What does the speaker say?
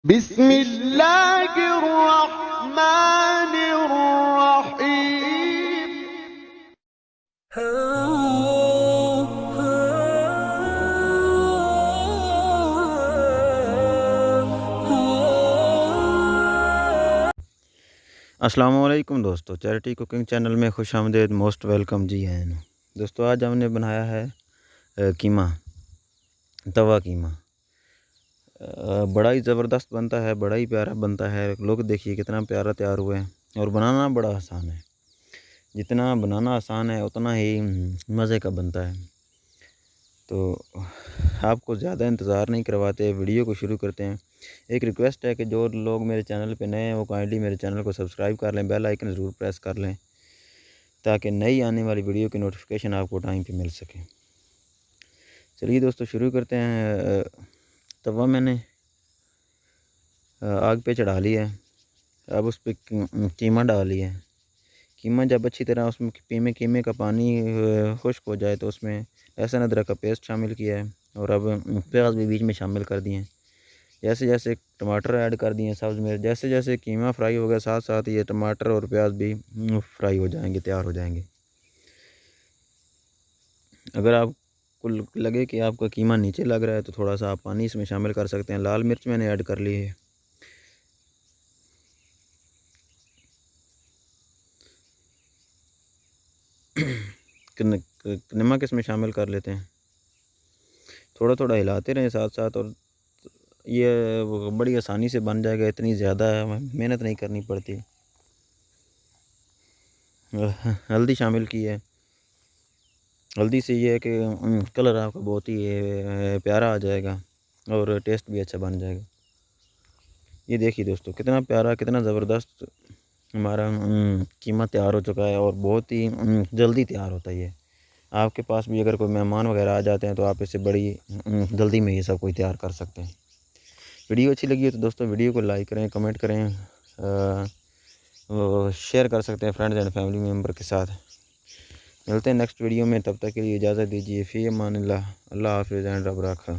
बिस्मिल्लाहिर्रहमानिर्रहीम। अस्सलामुअलैकुम दोस्तों, चैरिटी कुकिंग चैनल में खुश आमदीद, मोस्ट वेलकम जी हैं दोस्तों। आज हमने बनाया है कीमा, तवा कीमा। बड़ा ही ज़बरदस्त बनता है, बड़ा ही प्यारा बनता है। लोग देखिए कितना प्यारा तैयार हुआ है और बनाना बड़ा आसान है। जितना बनाना आसान है उतना ही मज़े का बनता है। तो आपको ज़्यादा इंतज़ार नहीं करवाते, वीडियो को शुरू करते हैं। एक रिक्वेस्ट है कि जो लोग मेरे चैनल पे नए हैं वो काइंडली मेरे चैनल को सब्सक्राइब कर लें, बेल आइकन ज़रूर प्रेस कर लें ताकि नई आने वाली वीडियो की नोटिफिकेशन आपको टाइम पे मिल सके। चलिए दोस्तों शुरू करते हैं। तवा मैंने आग पे चढ़ा लिया है। अब उस पर कीमा डाल लिया है। कीमा जब अच्छी तरह उसमें कीमे का पानी खुश्क हो जाए तो उसमें लहसुन अदरक का पेस्ट शामिल किया है और अब प्याज भी बीच में शामिल कर दिए हैं। जैसे जैसे टमाटर ऐड कर दिए सब्ज़ मिर्च। जैसे जैसे कीमा फ्राई हो गया साथ साथ ये टमाटर और प्याज भी फ्राई हो जाएंगे, तैयार हो जाएंगे। अगर आपको लगे कि आपका कीमा नीचे लग रहा है तो थोड़ा सा आप पानी इसमें शामिल कर सकते हैं। लाल मिर्च मैंने ऐड कर ली है। नमक इसमें शामिल कर लेते हैं। थोड़ा थोड़ा हिलाते रहें साथ साथ और ये बड़ी आसानी से बन जाएगा। इतनी ज़्यादा मेहनत नहीं करनी पड़ती। हल्दी शामिल की है। हल्दी से ये है कि कलर आपका बहुत ही प्यारा आ जाएगा और टेस्ट भी अच्छा बन जाएगा। ये देखिए दोस्तों कितना प्यारा, कितना ज़बरदस्त हमारा कीमा तैयार हो चुका है और बहुत ही जल्दी तैयार होता है। ये आपके पास भी अगर कोई मेहमान वगैरह आ जाते हैं तो आप इससे बड़ी जल्दी में ये सब कोई तैयार कर सकते हैं। वीडियो अच्छी लगी है तो दोस्तों वीडियो को लाइक करें, कमेंट करें, शेयर कर सकते हैं फ्रेंड्स एंड फैमिली मेम्बर के साथ। मिलते हैं नेक्स्ट वीडियो में, तब तक के लिए इजाज़त दीजिए। फ़ी अमानिल्लाह। अल्लाह हाफ़िज़ एंड रब रखा।